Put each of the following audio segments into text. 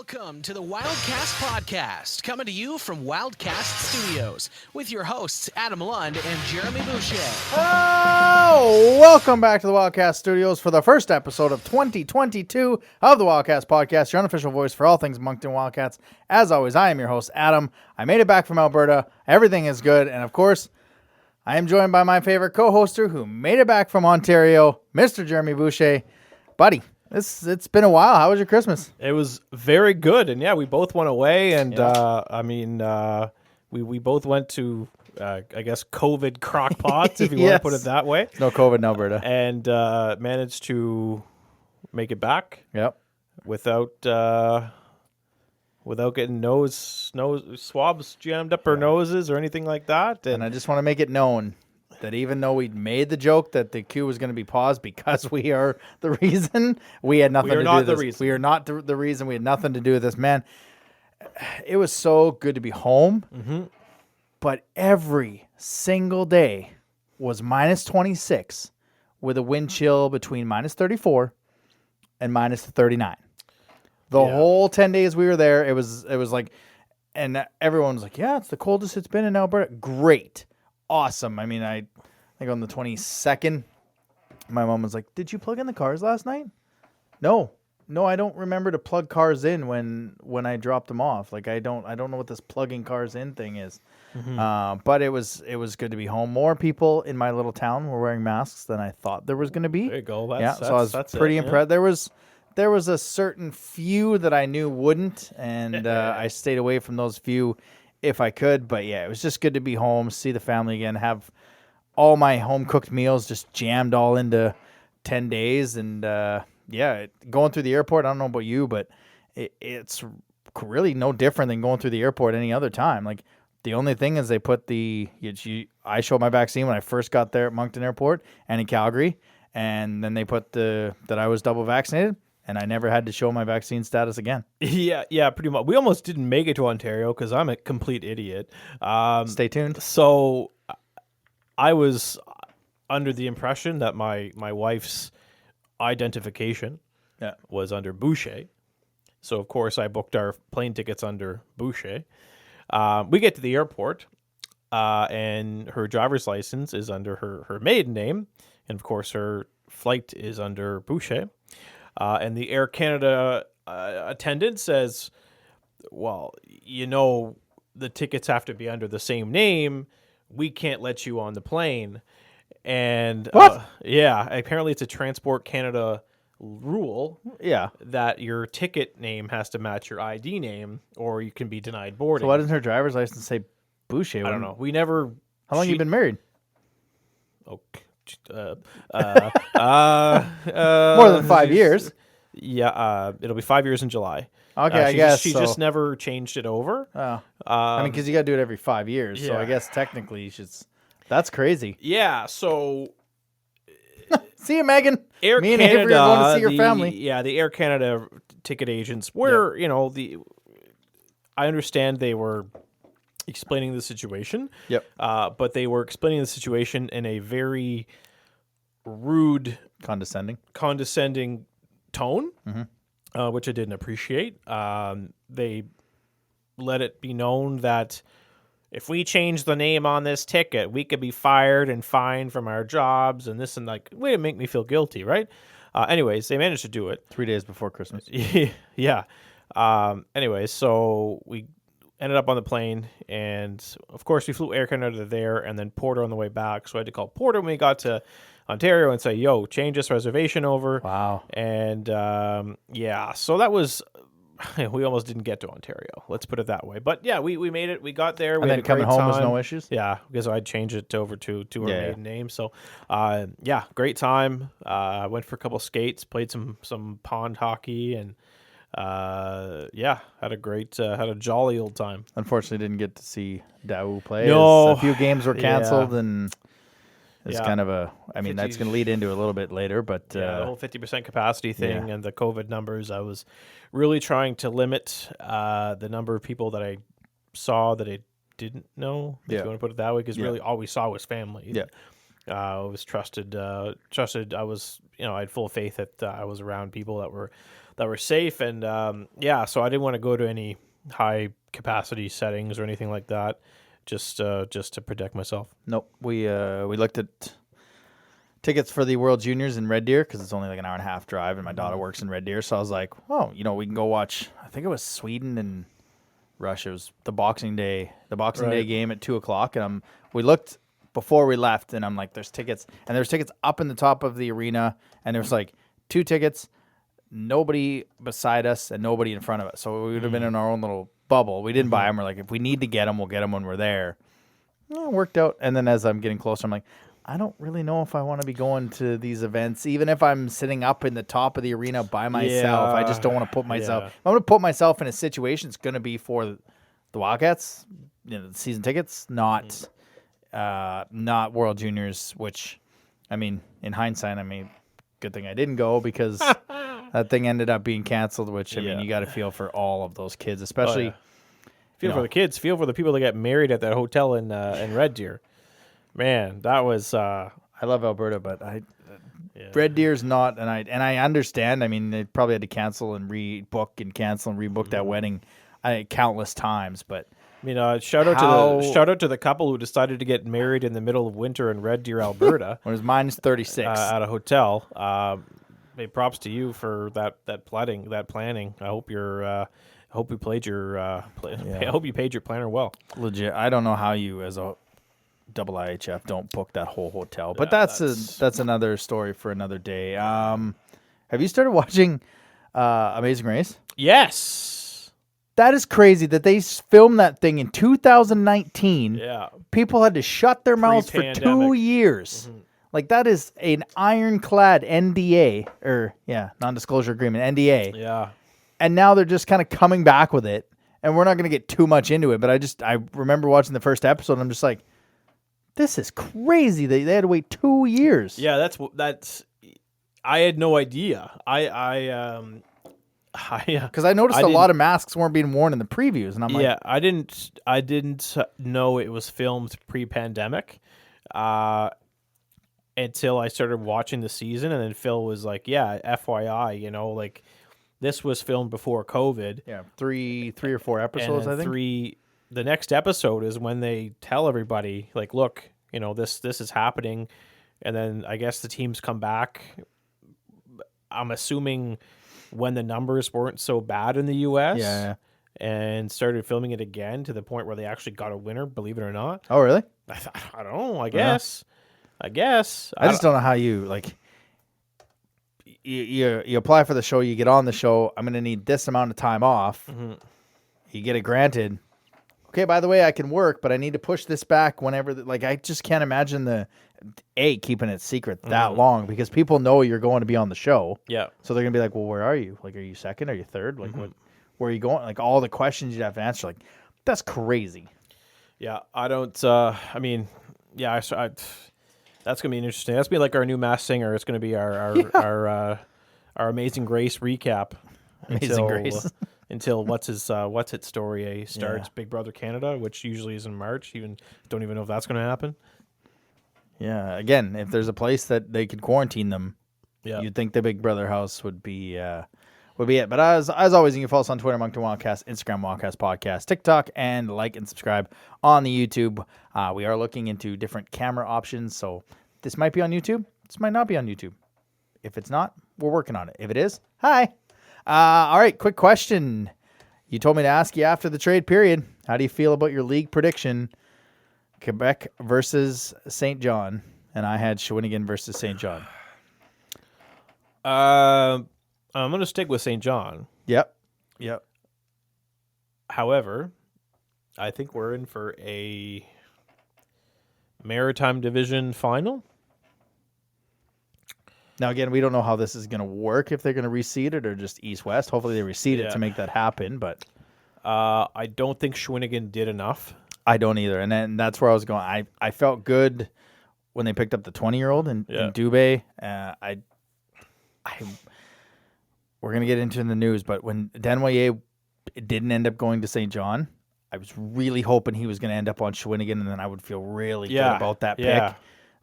Welcome to the Wildcast podcast, coming to you from Wildcast Studios with your hosts Adam Lund and Jeremy Boucher. Oh, welcome back to the Wildcast Studios for the first episode of 2022 of the Wildcast podcast, your unofficial voice for all things Moncton Wildcats. As always, I am your host, Adam. I made it back from Alberta. Everything is good. And of course, I am joined by my favorite co-hoster who made it back from Ontario, Mr. Jeremy Boucher. Buddy, it's been a while. How was your Christmas? It was very good, and yeah, we both went away, and we both went to I guess COVID crock pots, if you want to put it that way. No COVID in Alberta, and managed to make it back. Yep. Without getting nose swabs jammed up our noses or anything like that. And I just want to make it known that even though we made the joke that the queue was going to be paused because we are the reason, we had nothing to do with this. We are not the reason. We had nothing to do with this. Man, it was so good to be home. Mm-hmm. But every single day was minus 26 with a wind chill between minus 34 and minus 39. The whole 10 days we were there, it was like, and everyone was like, yeah, it's the coldest it's been in Alberta. Great. Awesome. I mean, I think on the 22nd, my mom was like, did you plug in the cars last night? No, I don't remember to plug cars in when I dropped them off. Like, I don't know what this plugging cars in thing is. Mm-hmm. But it was good to be home. More people in my little town were wearing masks than I thought there was going to be. There you go. So I was pretty impressed. There was a certain few that I knew wouldn't, and I stayed away from those few if I could. But yeah, it was just good to be home, see the family again, have all my home cooked meals just jammed all into 10 days. And going through the airport, I don't know about you, but it's really no different than going through the airport any other time. Like, the only thing is they put I showed my vaccine when I first got there at Moncton Airport and in Calgary, and then they put that I was double vaccinated, and I never had to show my vaccine status again. Yeah, pretty much. We almost didn't make it to Ontario because I'm a complete idiot. Stay tuned. So I was under the impression that my wife's identification was under Boucher. So, of course, I booked our plane tickets under Boucher. We get to the airport, and her driver's license is under her maiden name. And, of course, her flight is under Boucher. And the Air Canada attendant says, well, the tickets have to be under the same name. We can't let you on the plane. And what? Apparently it's a Transport Canada rule that your ticket name has to match your ID name or you can be denied boarding. So why doesn't her driver's license say Boucher? I don't know. We never... How long have you been married? Okay. More than 5 years. Yeah, it'll be 5 years in July. Okay, I guess she just never changed it over. Oh, I mean, because you got to do it every 5 years, so I guess technically you should. That's crazy. Yeah, so see you, Megan. Air Me and Canada, Avery are going to see your family. Yeah, the Air Canada ticket agents were, I understand they were explaining the situation. Yep. But they were explaining the situation in a very rude, condescending tone, mm-hmm. Which I didn't appreciate. They let it be known that if we change the name on this ticket, we could be fired and fined from our jobs and this and like, way to make me feel guilty, right? Anyways, they managed to do it 3 days before Christmas. Yeah. Anyways, so we ended up on the plane, and of course we flew Air Canada there and then Porter on the way back. So I had to call Porter when we got to Ontario and say, yo, change this reservation over. Wow. And so that was, we almost didn't get to Ontario. Let's put it that way. But yeah, we made it. We got there. And then coming home was no issues? Yeah, because I'd changed it over to her maiden name. So great time. Went for a couple skates, played some pond hockey, and had a jolly old time. Unfortunately, didn't get to see Daou play. No. A few games were canceled, and it's kind of that's going to lead into a little bit later. But the whole 50% capacity thing and the COVID numbers, I was really trying to limit the number of people that I saw that I didn't know, if you want to put it that way, because really all we saw was family. Yeah. I was trusted. I was, I had full faith that I was around people that were that were safe, and so I didn't want to go to any high capacity settings or anything like that, just to protect myself. Nope. We looked at tickets for the World Juniors in Red Deer because it's only like an hour and a half drive, and my daughter works in Red Deer, so I was like, oh, we can go watch. I think it was Sweden and Russia. It was the Boxing Day Day game at 2:00, and we looked before we left, and I'm like, there's tickets, and there's tickets up in the top of the arena, and there was like 2 tickets, nobody beside us and nobody in front of us, so we would have been in our own little bubble. We didn't buy them. We're like, if we need to get them, we'll get them when we're there. It worked out, and then as I'm getting closer, I'm like, I don't really know if I want to be going to these events, even if I'm sitting up in the top of the arena by myself. I just don't want to put myself. If I'm going to put myself in a situation, it's going to be for the Wildcats, the season tickets, not World Juniors. Which, I mean, in hindsight, good thing I didn't go because that thing ended up being canceled. Which I mean, you got to feel for all of those kids, especially. Feel for the kids. Feel for the people that get married at that hotel in Red Deer. Man, that was. I love Alberta, but Red Deer's not, and I understand. I mean, they probably had to cancel and rebook and cancel and rebook that wedding countless times. But I mean, shout out to the couple who decided to get married in the middle of winter in Red Deer, Alberta, when it was minus 36 at a hotel. Hey, props to you for that planning. I hope I hope you paid your planner well. Legit, I don't know how you as a IIHF don't book that whole hotel, but that's another story for another day. Have you started watching Amazing Race? Yes. That is crazy that they filmed that thing in 2019. Yeah. People had to shut their mouths for 2 years. Mm-hmm. Like, that is an ironclad NDA, or non-disclosure agreement, NDA. Yeah. And now they're just kind of coming back with it, and we're not going to get too much into it, but I remember watching the first episode, and I'm just like, this is crazy. They had to wait 2 years. Yeah, that's. I had no idea. Because I noticed a lot of masks weren't being worn in the previews, and I'm like, I didn't know it was filmed pre-pandemic, until I started watching the season, and then Phil was like, FYI, like this was filmed before COVID. Yeah, three or four episodes, I think. The next episode is when they tell everybody, like, look, this is happening, and then I guess the teams come back. I'm assuming when the numbers weren't so bad in the U.S. And started filming it again to the point where they actually got a winner, believe it or not. Oh, really? I don't know. I guess. I just don't know how you like. You apply for the show, you get on the show. I'm going to need this amount of time off. Mm-hmm. You get it granted. Okay, by the way, I can work, but I need to push this back whenever. I just can't imagine keeping it secret that long, because people know you're going to be on the show. Yeah. So they're gonna be like, well, where are you? Like, are you second? Are you third? Like, where are you going? Like, all the questions you'd have to answer. Like, that's crazy. Yeah, I don't. I mean, that's gonna be interesting. That's gonna be like our new Masked Singer. It's gonna be our Amazing Grace recap. Grace. Until what's its story starts Big Brother Canada, which usually is in March. Don't even know if that's going to happen. Yeah, again, if there's a place that they could quarantine them, you'd think the Big Brother house would be it. But as always, you can follow us on Twitter, Moncton Wildcast, Instagram, Wildcast Podcast, TikTok, and like and subscribe on the YouTube. We are looking into different camera options, so this might be on YouTube. This might not be on YouTube. If it's not, we're working on it. If it is, hi. All right, quick question. You told me to ask you after the trade period. How do you feel about your league prediction? Quebec versus St. John. And I had Shawinigan versus St. John. I'm going to stick with St. John. Yep. However, I think we're in for a Maritime Division final. Now, again, we don't know how this is going to work, if they're going to reseed it or just East-West. Hopefully they reseed it to make that happen. But I don't think Shawinigan did enough. I don't either. And then that's where I was going. I felt good when they picked up the 20-year-old in Dubé. We're going to get into in the news, but when Desnoyers didn't end up going to St. John, I was really hoping he was going to end up on Shawinigan, and then I would feel really good about that pick.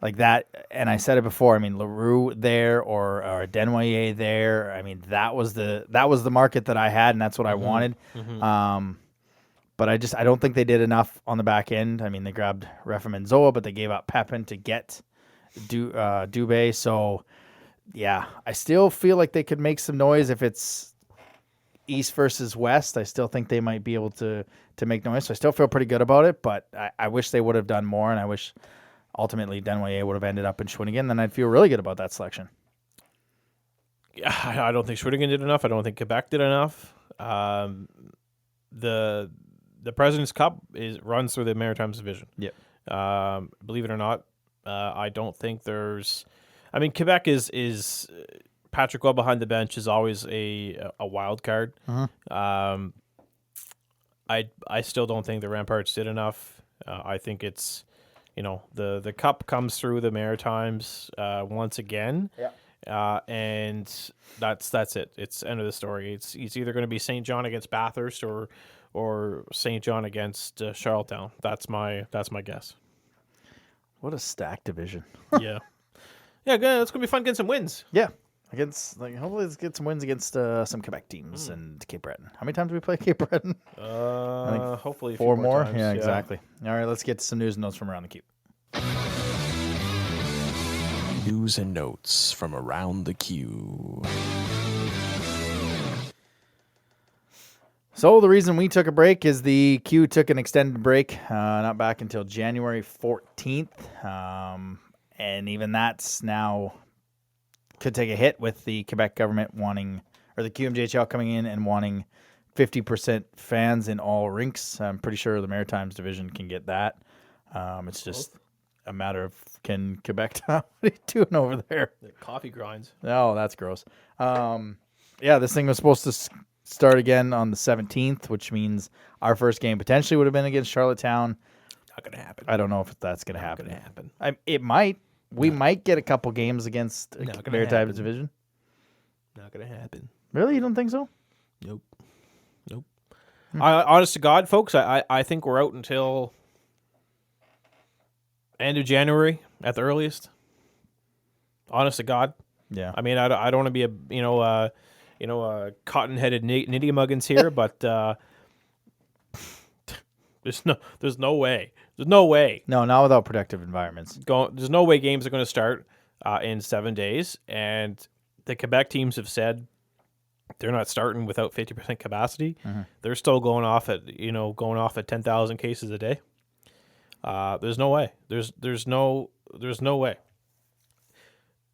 like that. And I said it before. I mean, LaRue there or Denwayé there. I mean, that was the market that I had, and that's what I wanted. But I don't think they did enough on the back end. I mean, they grabbed Refem Manzoa, but they gave up Pepin to get Dubé. So, yeah, I still feel like they could make some noise if it's East versus West. I still think they might be able to make noise. So I still feel pretty good about it, but I wish they would have done more, and I wish ultimately Denwayé would have ended up in Schwinnigan. Then I'd feel really good about that selection. Yeah, I don't think Schwinnigan did enough. I don't think Quebec did enough. The President's Cup runs through the Maritimes division. Yep. Believe it or not, I don't think there's. I mean, Quebec is Patrick Well behind the bench is always a wild card. I still don't think the Ramparts did enough. I think it's the cup comes through the Maritimes once again. Yeah. And that's it. It's end of the story. It's either going to be St. John against Bathurst or St. John against Charlottetown. That's my guess. What a stacked division. Yeah. Yeah, good. It's gonna be fun getting some wins. Yeah. Hopefully let's get some wins against some Quebec teams and Cape Breton. How many times did we play Cape Breton? I think hopefully a few 4 more. times. Yeah, exactly. All right, let's get to some news and notes from around the cube. News and notes from around the queue. So the reason we took a break is the Q took an extended break, not back until January 14th. And even that's now could take a hit with the Quebec government wanting, or the QMJHL coming in and wanting 50% fans in all rinks. I'm pretty sure the Maritimes division can get that. It's just a matter of can Quebec, what are you doing over there? The coffee grinds. Oh, that's gross. Yeah, this thing was supposed to start again on the 17th, which means our first game potentially would have been against Charlottetown. Not going to happen. I don't know if that's going to happen. Not going to happen. It might. We might get a couple games against Maritimes division. Not going to happen. Really? You don't think so? Nope. Honest to God, folks, I think we're out until end of January at the earliest. Honest to God. Yeah. I mean, I don't want to be a cotton-headed nitty muggins here, but there's no way. There's no way. No, not without protective environments. There's no way games are going to start in 7 days, and the Quebec teams have said they're not starting without 50% capacity. Mm-hmm. They're still going off at 10,000 cases a day. There's no way. There's no way.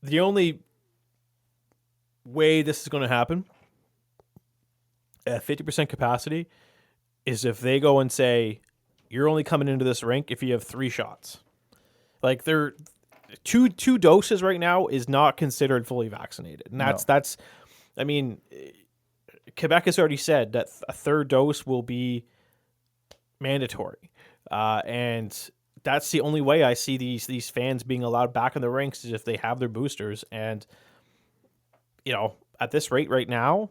The only way this is going to happen at 50% capacity is if they go and say you're only coming into this rink if you have 3 shots. Like they're two doses right now is not considered fully vaccinated, and that's. I mean, Quebec has already said that a 3rd dose will be mandatory, and that's the only way I see these fans being allowed back in the rinks is if they have their boosters. And at this rate right now,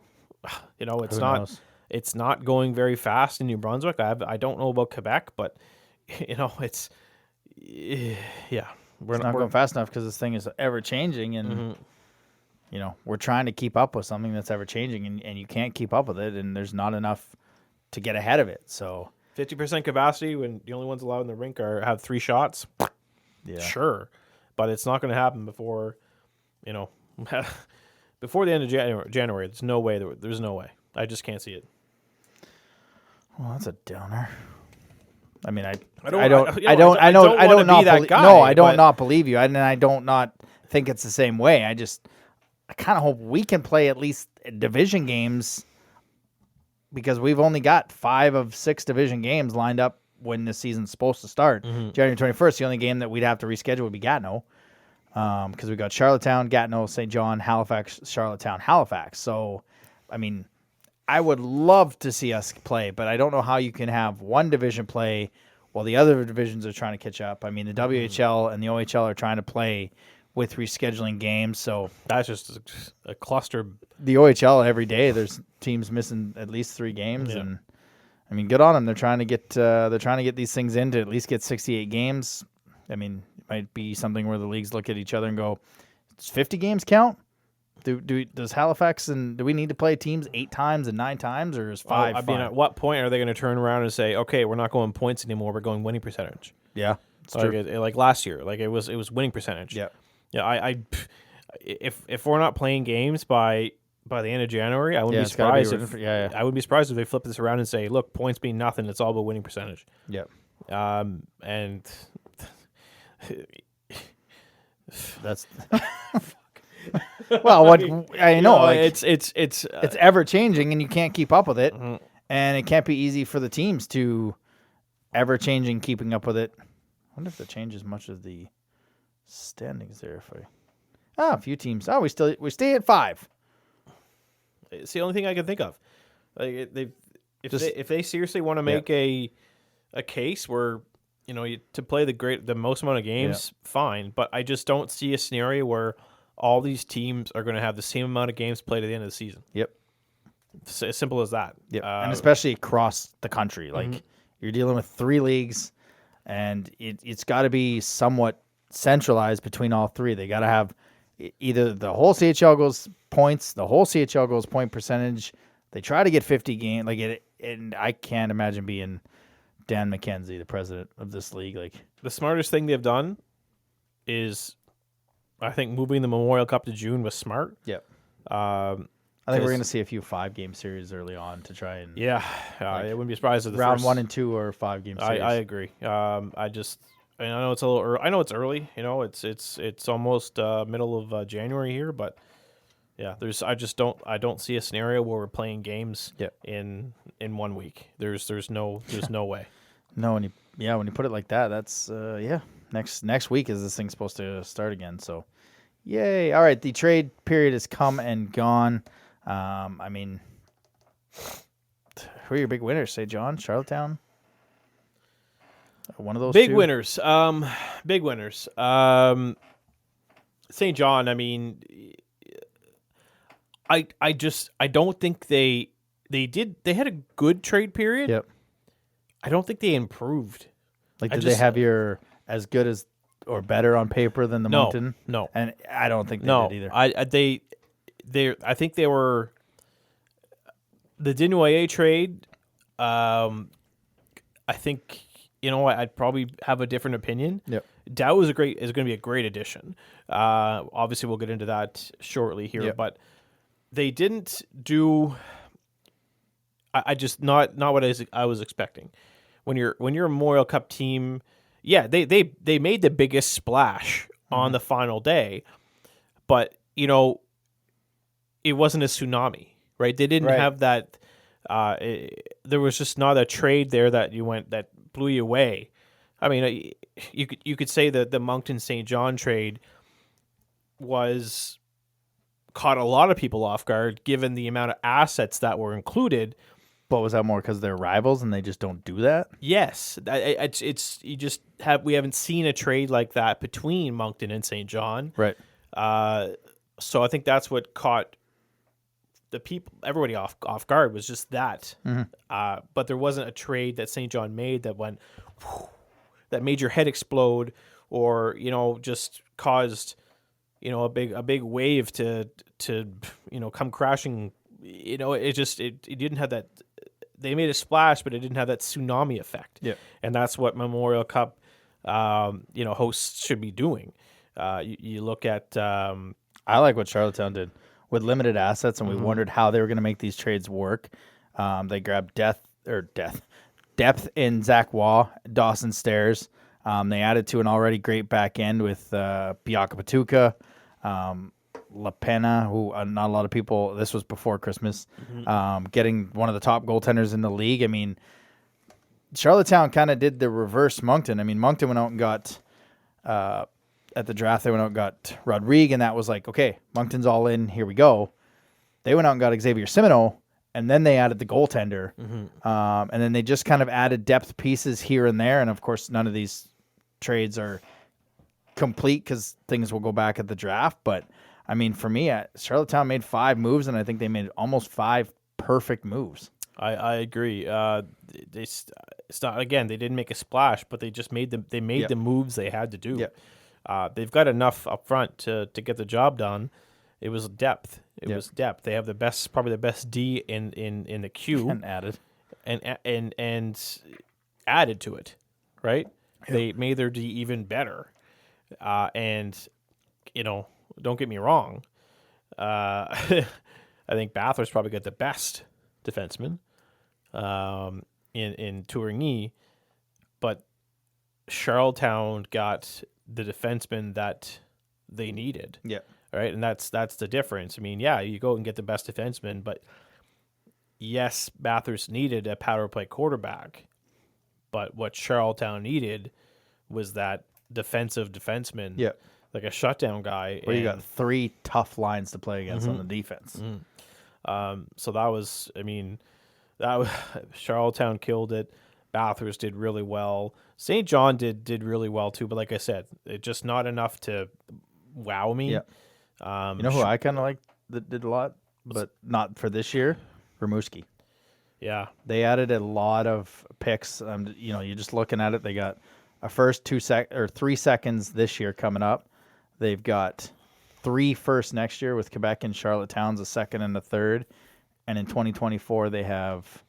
it's not going very fast in New Brunswick. I don't know about Quebec, but it's We're not going fast enough because this thing is ever changing, and we're trying to keep up with something that's ever changing, and you can't keep up with it, and there's not enough to get ahead of it. So 50% capacity when the only ones allowed in the rink have 3 shots. Yeah, sure, but it's not going to happen before before the end of January. There's no way. There's no way. I just can't see it. Well, that's a downer. I mean, I don't not believe you, and I don't not think it's the same way. I kind of hope we can play at least division games because we've only got 5 of 6 division games lined up when the season's supposed to start. Mm-hmm. January 21st, the only game that we'd have to reschedule would be Gatineau because we got Charlottetown, Gatineau, St. John, Halifax, Charlottetown, Halifax. So, I mean, I would love to see us play, but I don't know how you can have one division play while the other divisions are trying to catch up. I mean, the WHL and the OHL are trying to play with rescheduling games, so that's just a cluster. The OHL every day, there's teams missing at least 3 games, and I mean, good on them. They're trying to get these things in to at least get 68 games. I mean, might be something where the leagues look at each other and go, does 50 games count? Does Halifax do we need to play teams 8 times and 9 times, or is 5? I mean, at what point are they going to turn around and say, okay, we're not going points anymore, we're going winning percentage? Yeah, it's like true. Like last year, like it was winning percentage. Yeah, yeah. If we're not playing games by the end of January, I wouldn't be surprised I wouldn't be surprised if they flip this around and say, look, points mean nothing. It's all about winning percentage. Yeah. And that's well, what I know, like, it's ever changing, and you can't keep up with it, mm-hmm. and it can't be easy for the teams to ever changing, keeping up with it. I wonder if that changes much of the standings there. A few teams. We stay at 5. It's the only thing I can think of. Like if they seriously want to make a case where to play the most amount of games, fine. But I just don't see a scenario where all these teams are going to have the same amount of games played at the end of the season. Yep. It's as simple as that. Yep. And especially across the country. Like, you're dealing with 3 leagues, and it's got to be somewhat centralized between all 3. They got to have either the whole CHL goes points, the whole CHL goes point percentage. They try to get 50 games. And I can't imagine being Dan McKenzie, the president of this league. Like, the smartest thing they've done is, I think, moving the Memorial Cup to June was smart. Yep. I think we're going to see a few 5-game series early on to try and I wouldn't be surprised if the round first, 1 and 2 or 5-game series. I agree. I know it's a little early. I know it's early. It's almost middle of January here, but yeah, I don't see a scenario where we're playing games in 1 week. There's no way. No, when you put it like that, that's next week is this thing supposed to start again. So, yay! All right, the trade period has come and gone. I mean, who are your big winners? Say, John, Charlottetown. One of those big two? winners. Big winners. St. John. I mean, I don't think they had a good trade period. Yep. I don't think they improved. Like, did they have your as good as or better on paper than the Moncton? No. And I don't think they did either. I think they were the Desnoyers trade. I think I'd probably have a different opinion. Yep. Dow is going to be a great addition. Obviously, we'll get into that shortly here, but they didn't do. I just not what I was expecting. When you're a Memorial Cup team, they made the biggest splash on the final day, but it wasn't a tsunami, right? They didn't have that. There was just not a trade there that blew you away. I mean, you could say that the Moncton St. John trade caught a lot of people off guard, given the amount of assets that were included. But was that more because they're rivals and they just don't do that? Yes, we haven't seen a trade like that between Moncton and St. John, right? So I think that's what caught everybody off guard, was just that. But there wasn't a trade that St. John made that went that made your head explode, or just caused a big wave to come crashing. It didn't have that. They made a splash, but it didn't have that tsunami effect. Yeah, and that's what Memorial Cup, hosts should be doing. You look at. I like what Charlottetown did with limited assets, and we wondered how they were going to make these trades work. They grabbed depth in Zach Waugh, Dawson Stairs. They added to an already great back end with Biaka Patuka, La Pena, who not a lot of people. This was before Christmas. Getting one of the top goaltenders in the league. I mean, Charlottetown kind of did the reverse Moncton. I mean, Moncton went out and got at the draft. They went out and got Rodrigue, and that was like, okay, Moncton's all in. Here we go. They went out and got Xavier Simino, and then they added the goaltender, and then they just kind of added depth pieces here and there. And of course, none of these trades are complete because things will go back at the draft, but. I mean, for me, Charlottetown made 5 moves, and I think they made almost 5 perfect moves. I agree. It's not, again, they didn't make a splash, but they just made the moves they had to do. Yep. they've got enough up front to get the job done. It was depth. It was depth. They have probably the best D in the queue, And added. and added to it, right? Yep. They made their D even better. And don't get me wrong. I think Bathurst probably got the best defenseman in Tourigny, but Charlottetown got the defenseman that they needed. Yeah. Right, and that's the difference. I mean, yeah, you go and get the best defenseman, but yes, Bathurst needed a power play quarterback, but what Charlottetown needed was that defensive defenseman, like a shutdown guy. Where you got 3 tough lines to play against on the defense. So that was, Charlottetown killed it. Bathurst did really well. St. John did really well too, but like I said, it just not enough to wow me. Yeah. You know who I kind of like that did a lot, but not for this year? Rimouski. Yeah. They added a lot of picks. You're just looking at it. They got a first 3 seconds this year coming up. They've got 3 firsts next year with Quebec and Charlottetown's a second and a third. And in 2024, they have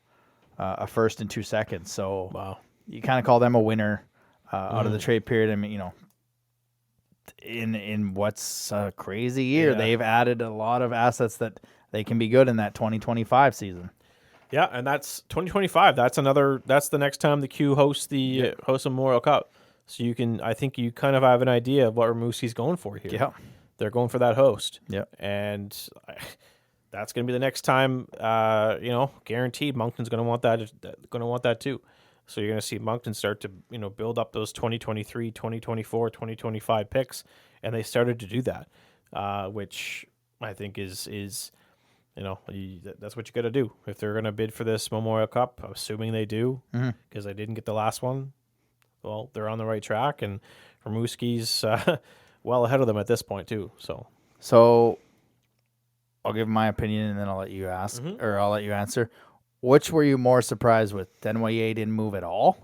a first and 2 seconds. So wow, you kind of call them a winner out of the trade period. I mean, in what's a crazy year, they've added a lot of assets that they can be good in that 2025 season. Yeah, and that's 2025. That's the next time the Q hosts the Memorial Cup. So I think you kind of have an idea of what Rimouski's going for here. Yeah. They're going for that host. Yeah. And that's going to be the next time, guaranteed Moncton's going to want that too. So you're going to see Moncton start to, build up those 2023, 2024, 2025 picks, and they started to do that, which I think is that's what you got to do if they're going to bid for this Memorial Cup. Assuming they do, because they didn't get the last one. Well, they're on the right track, and Rimouski's well ahead of them at this point too. So I'll give my opinion, and then I'll let you ask, or I'll let you answer. Which were you more surprised with? Desnoyers didn't move at all,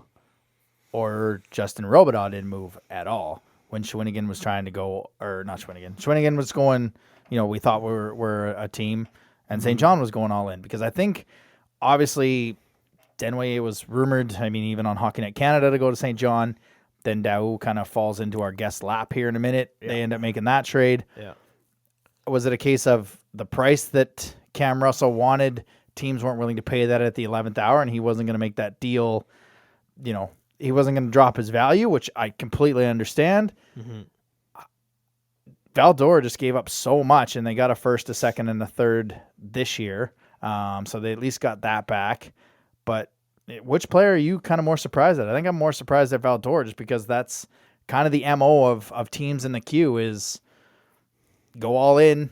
or Justin Robidoux didn't move at all when Schwinnigan was trying to go, or not Schwinnigan. Schwinnigan was going, we thought we're a team, and St. John was going all in. Because I think, obviously, Desnoyers was rumored, even on Hockey Night Canada, to go to St. John. Then Daou kind of falls into our guest lap here in a minute. Yeah. They end up making that trade. Yeah. Was it a case of the price that Cam Russell wanted? Teams weren't willing to pay that at the 11th hour, and he wasn't going to make that deal. He wasn't going to drop his value, which I completely understand. Val-d'Or just gave up so much, and they got a first, a second, and a third this year. So they at least got that back. But which player are you kind of more surprised at? I think I'm more surprised at Val-d'Or, just because that's kind of the MO of teams in the queue is go all in,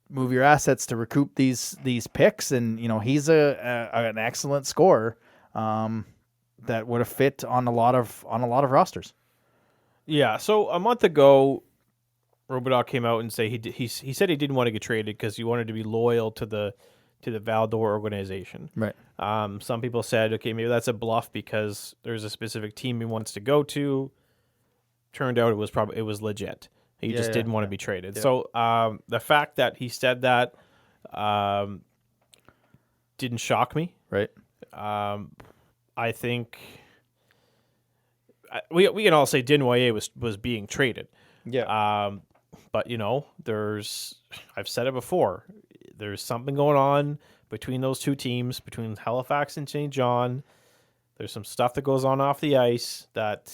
move your assets to recoup these picks, and he's an excellent scorer that would have fit on a lot of rosters. Yeah. So a month ago, Robidoux came out and he said he didn't want to get traded because he wanted to be loyal to the Val-d'Or organization. Right. Some people said, okay, maybe that's a bluff because there's a specific team he wants to go to. Turned out it was legit. He just didn't want to be traded. Yeah. So the fact that he said that didn't shock me. Right. I think we can all say Desnoyers was being traded. Yeah. But I've said it before. There's something going on between those two teams, between Halifax and St. John. There's some stuff that goes on off the ice that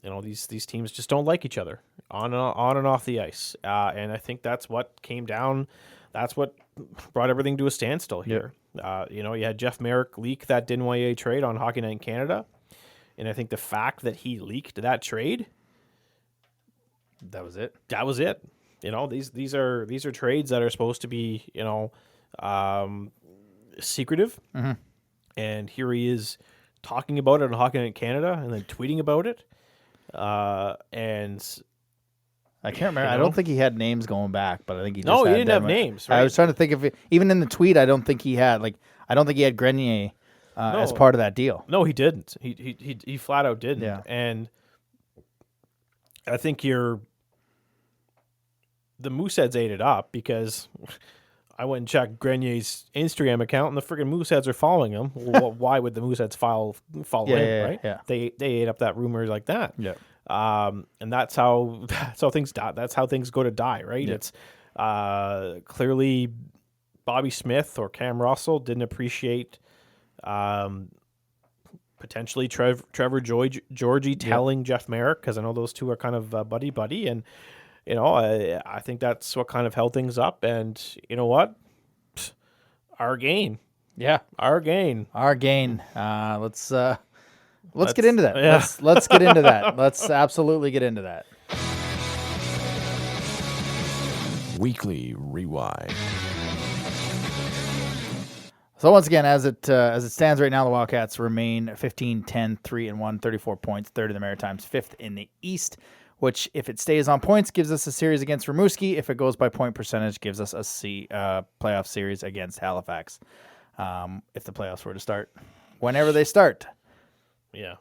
these teams just don't like each other on and off the ice. And I think that's what came down. That's what brought everything to a standstill here. Yep. You had Jeff Merrick leak that Desnoyers trade on Hockey Night in Canada. And I think the fact that he leaked that trade, that was it. That was it. These are trades that are supposed to be, secretive. Mm-hmm. And here he is talking about it on Hockey Night in Canada and then tweeting about it. And I can't remember. I don't think he had names going back, but I think he just he had didn't have names. Right? I was trying to think of it. Even in the tweet, I don't think he had Grenier as part of that deal. No, he didn't. He flat out didn't. Yeah. And I think the Mooseheads ate it up because I went and checked Grenier's Instagram account, and the freaking Mooseheads are following him. Well, why would the Mooseheads follow him? Right? Yeah. They ate up that rumor like that. Yeah. And that's how things die. That's how things go to die. Right? Yeah. It's clearly Bobby Smith or Cam Russell didn't appreciate potentially Trevor Georgie telling Jeff Merrick, because I know those two are kind of buddy, and I think that's what kind of held things up. And you know what, our gain. Yeah, our gain. Let's get into that. Yeah. Let's get into that. Let's absolutely get into that. Weekly Rewind. So once again, as it stands right now, the Wildcats remain 15-10, 3-1, 34 points, third in the Maritimes, fifth in the East, which, if it stays on points, gives us a series against Rimouski. If it goes by point percentage, gives us a playoff series against Halifax. If the playoffs were to start, whenever they start. Yeah,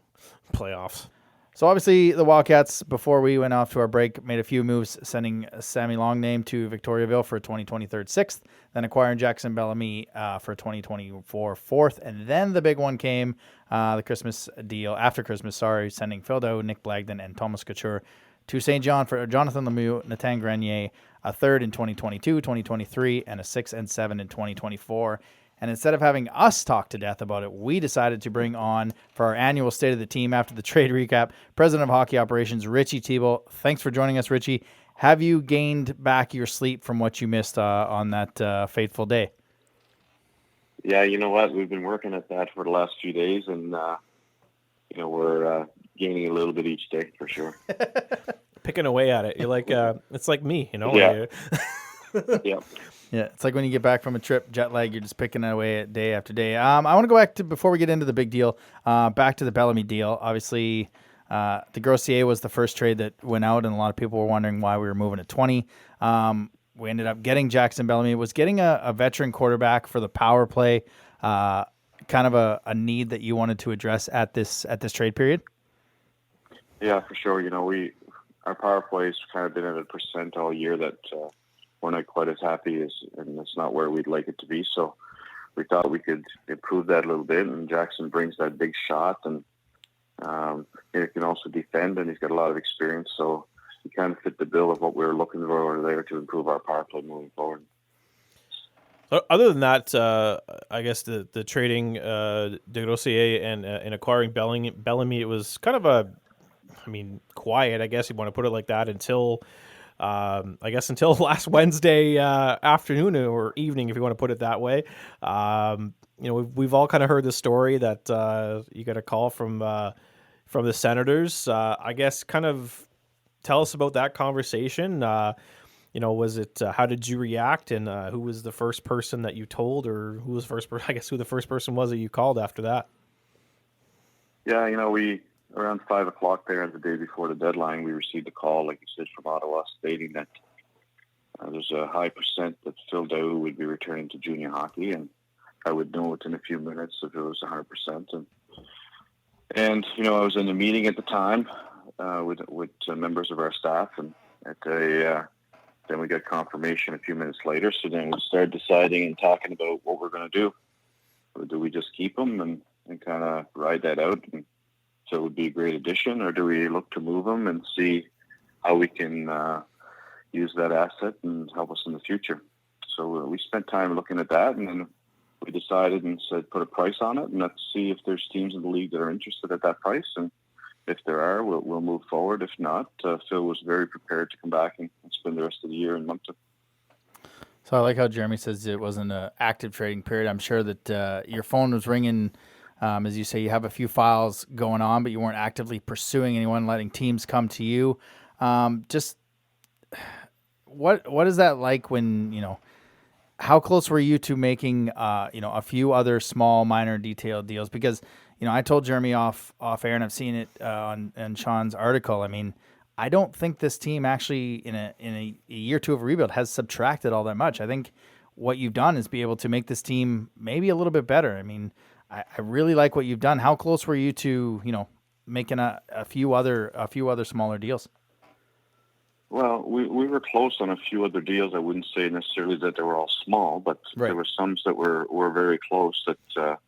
playoffs. So obviously the Wildcats, before we went off to our break, made a few moves, sending Sammy Longname to Victoriaville for a 2023 sixth, then acquiring Jackson Bellamy for a 2024 fourth, and then the big one came the Christmas deal, after Christmas, sending Phil Doe, Nick Blagden, and Thomas Couture to St. John for Jonathan Lemieux, Nathan Grenier, a third in 2022, 2023, and a 6 and 7 in 2024. And instead of having us talk to death about it, we decided to bring on, for our annual State of the Team after the trade recap, President of Hockey Operations, Richie Thibault. Thanks for joining us, Richie. Have you gained back your sleep from what you missed on that fateful day? Yeah, you know what? We've been working at that for the last few days, and we're gaining a little bit each day for sure. Picking away at it. You're like, it's like me, Yeah. Yeah. Yeah, it's like when you get back from a trip, jet lag, you're just picking away at day after day. I want to go back to, before we get into the big deal, back to the Bellamy deal. Obviously, the Grossier was the first trade that went out, and a lot of people were wondering why we were moving at 20. We ended up getting Jackson Bellamy. It was getting a veteran quarterback for the power play, kind of a need that you wanted to address at this trade period? Yeah, for sure. Our power play's kind of been at a percent all year that we're not quite as happy as, and it's not where we'd like it to be. So we thought we could improve that a little bit. And Jackson brings that big shot, and he can also defend, and he's got a lot of experience. So he kind of fit the bill of what we were looking for there to improve our power play moving forward. Other than that, I guess the trading De Grossier and acquiring Bellamy, it was kind of quiet, I guess you want to put it like that, until last Wednesday afternoon or evening, if you want to put it that way. We've all kind of heard the story that you got a call from the Senators. I guess kind of tell us about that conversation. Was it how did you react, and who was the first person that you told, or who the first person was that you called after that? Yeah, we around 5 o'clock there the day before the deadline, we received a call, like you said, from Ottawa, stating that there's a high percent that Phil Dow would be returning to junior hockey, and I would know within a few minutes if it was 100%. And I was in a meeting at the time with members of our staff, and then we got confirmation a few minutes later. So then we started deciding and talking about what we're going to do. Or do we just keep him and kind of ride that out? And so it would be a great addition, or do we look to move him and see how we can use that asset and help us in the future? So we spent time looking at that, and then we decided and said, put a price on it, and let's see if there's teams in the league that are interested at that price. And if there are, we'll move forward. If not, Phil was very prepared to come back and spend the rest of the year in Moncton. So I like how Jeremy says it wasn't an active trading period. I'm sure that your phone was ringing. As you say, you have a few files going on, but you weren't actively pursuing anyone, letting teams come to you. Just what is that like when, how close were you to making, a few other small, minor detailed deals? Because, I told Jeremy off air, and I've seen it on Sean's article. I don't think this team actually in a year or two of a rebuild has subtracted all that much. I think what you've done is be able to make this team maybe a little bit better. I really like what you've done. How close were you to, making a few other smaller deals? Well, we were close on a few other deals. I wouldn't say necessarily that they were all small, but Right. there were some that were very close that,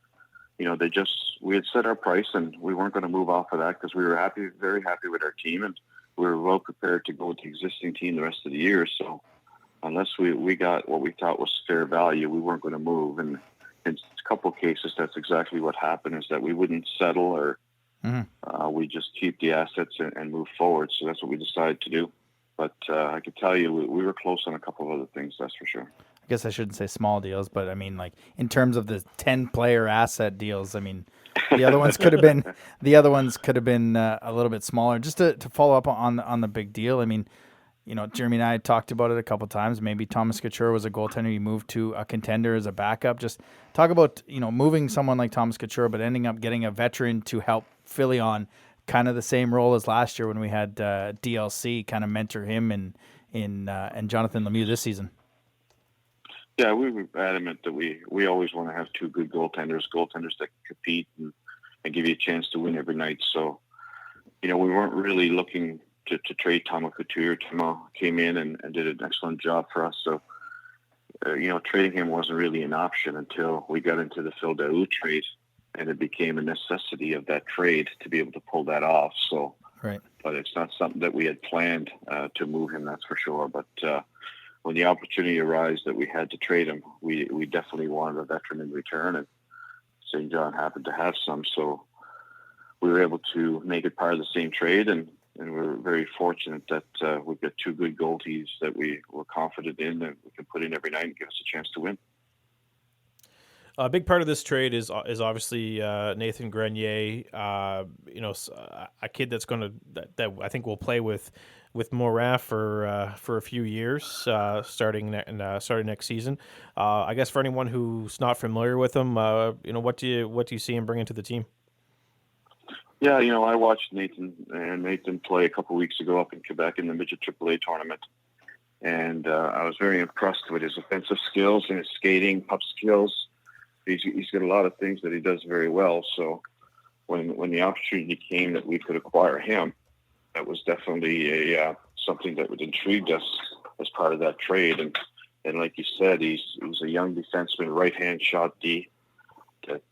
we had set our price and we weren't going to move off of that because we were very happy with our team, and we were well prepared to go with the existing team the rest of the year. So unless we got what we thought was fair value, we weren't going to move. And in a couple of cases, that's exactly what happened, is that we wouldn't settle, or we just keep the assets and move forward. So that's what we decided to do. But I could tell you we were close on a couple of other things, that's for sure. I guess I shouldn't say small deals, but I mean, like, in terms of the 10-player asset deals, I mean, the other ones could have been a little bit smaller. Just to follow up on the big deal, I mean, Jeremy and I talked about it a couple times. Maybe Thomas Couture was a goaltender you moved to a contender as a backup. Just talk about, moving someone like Thomas Couture, but ending up getting a veteran to help Philly on kind of the same role as last year when we had DLC kind of mentor him and Jonathan Lemieux this season. Yeah, we were adamant that we always want to have two good goaltenders that can compete and give you a chance to win every night. So, we weren't really looking to trade Thomas Couture. Thomas came in and did an excellent job for us. So, trading him wasn't really an option until we got into the Phil Daoust trade, and it became a necessity of that trade to be able to pull that off. So, right. But it's not something that we had planned to move him, that's for sure. But when the opportunity arose that we had to trade him, we definitely wanted a veteran in return, and St. John happened to have some, so we were able to make it part of the same trade, and we're very fortunate that we've got two good goalies that we were confident in and we can put in every night and give us a chance to win. A big part of this trade is obviously Nathan Grenier, a kid that's that I think will play with Morin for a few years, starting next season. I guess for anyone who's not familiar with him, what do you see him bringing to the team? Yeah, I watched Nathan play a couple weeks ago up in Quebec in the midget AAA tournament, and I was very impressed with his offensive skills and his skating, puck skills. He's got a lot of things that he does very well. So when the opportunity came that we could acquire him, that was definitely something that would intrigued us as part of that trade. And like you said, he's a young defenseman, right-hand shot D, that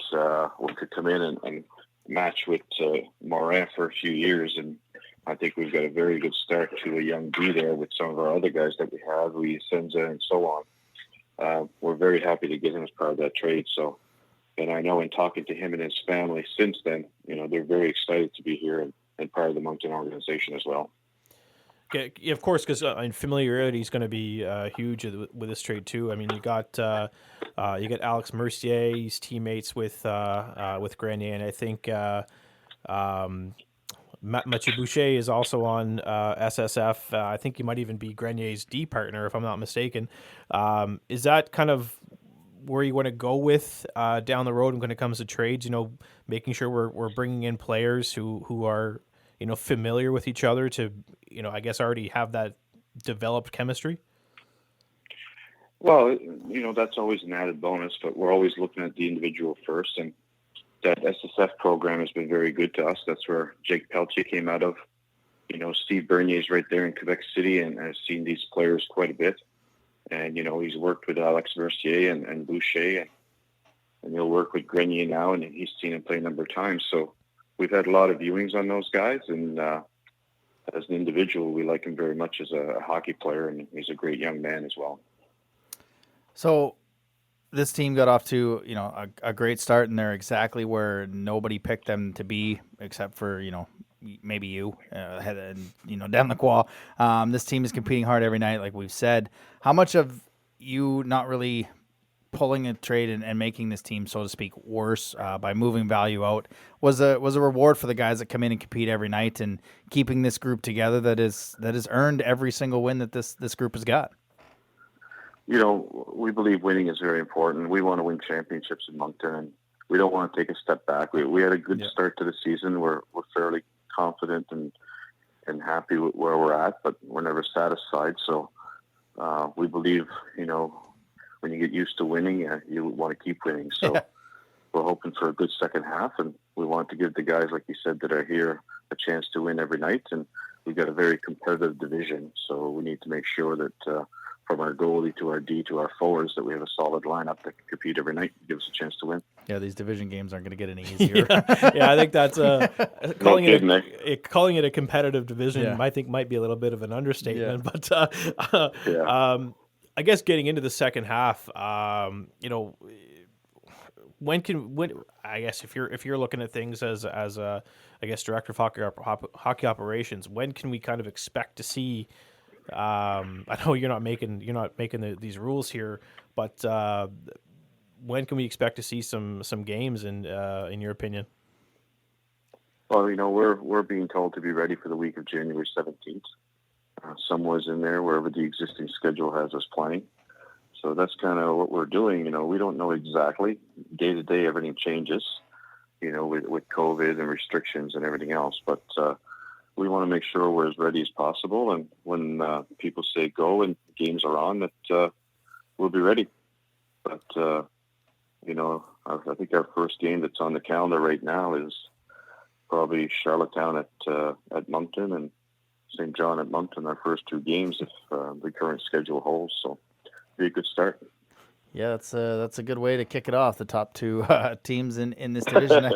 could come in and match with Morin for a few years. And I think we've got a very good start to a young D there with some of our other guys that we have, Louis Senza and so on. We're very happy to get him as part of that trade. So, and I know in talking to him and his family since then, they're very excited to be here and part of the Moncton organization as well. Yeah, of course, because familiarity is going to be huge with this trade too. I mean, you got Alex Mercier, he's teammates with Grenier, and I think Mathieu Boucher is also on SSF. I think he might even be Grenier's D partner, if I'm not mistaken. Is that kind of where you want to go with down the road when it comes to trades? Making sure we're bringing in players who are familiar with each other to I guess already have that developed chemistry. Well, that's always an added bonus, but we're always looking at the individual first, and that SSF program has been very good to us. That's where Jake Pelletier came out of. Steve Bernier's right there in Quebec City and has seen these players quite a bit. And, he's worked with Alex Mercier and Boucher, and he'll work with Grenier now, and he's seen him play a number of times. So we've had a lot of viewings on those guys, and as an individual, we like him very much as a hockey player, and he's a great young man as well. So this team got off to, a great start, and they're exactly where nobody picked them to be, except for, maybe you, down the qual. This team is competing hard every night, like we've said. How much of you not really pulling a trade and making this team, so to speak, worse by moving value out was a reward for the guys that come in and compete every night and keeping this group together that has earned every single win that this group has got? We believe winning is very important. We want to win championships in Moncton, and we don't want to take a step back. We had a good start to the season. We're fairly confident and happy with where we're at, but we're never satisfied. So we believe, when you get used to winning, you want to keep winning. So we're hoping for a good second half, and we want to give the guys, like you said, that are here a chance to win every night. And we've got a very competitive division, so we need to make sure that from our goalie to our D to our forwards that we have a solid lineup that can compete every night and give us a chance to win. Yeah, these division games aren't going to get any easier. Yeah, I think that's calling kidding, it a competitive division. Yeah. I think might be a little bit of an understatement. Yeah. But Yeah. I guess getting into the second half, when I guess if you're looking at things as a I guess director of hockey operations, when can we kind of expect to see? I know you're not making these rules here, but when can we expect to see some games in your opinion? Well, we're being told to be ready for the week of January 17th. Somewhere's in there wherever the existing schedule has us playing. So that's kind of what we're doing. We don't know exactly. Day to day, everything changes, with COVID and restrictions and everything else. But we want to make sure we're as ready as possible. And when people say go and games are on, that we'll be ready. But, I think our first game that's on the calendar right now is probably Charlottetown at Moncton and St. John at Moncton, our first two games if the current schedule holds. So be a good start. Yeah, that's a good way to kick it off. The top two teams in this division.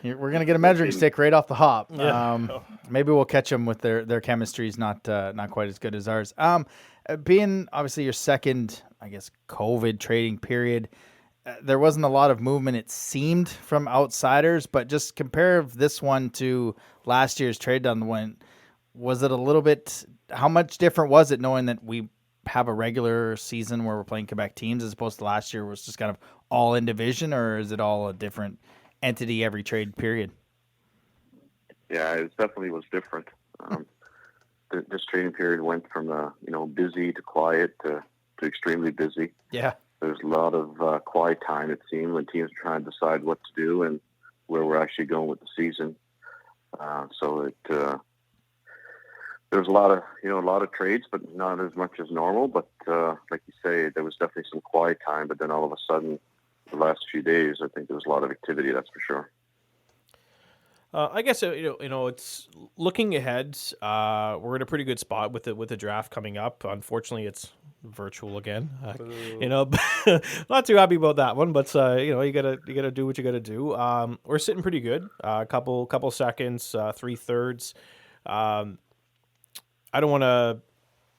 We're gonna get a measuring stick right off the hop. Yeah. Maybe we'll catch them with their chemistry is not quite as good as ours. Being obviously your second, I guess, COVID trading period, there wasn't a lot of movement. It seemed from outsiders, but just compare this one to last year's trade deadline. Was it a little bit? How much different was it knowing that we have a regular season where we're playing Quebec teams as opposed to last year was just kind of all in division, or is it all a different entity every trade period? Yeah, it definitely was different. This trading period went from busy to quiet to extremely busy. Yeah, there's a lot of quiet time, it seemed, when teams are trying to decide what to do and where we're actually going with the season. There's a lot of trades, but not as much as normal. But like you say, there was definitely some quiet time. But then all of a sudden, the last few days, I think there was a lot of activity. That's for sure. I guess it's looking ahead. We're in a pretty good spot with the draft coming up. Unfortunately, it's virtual again. Not too happy about that one, but you gotta do what you gotta do. We're sitting pretty good. A couple seconds, 3/3. I don't want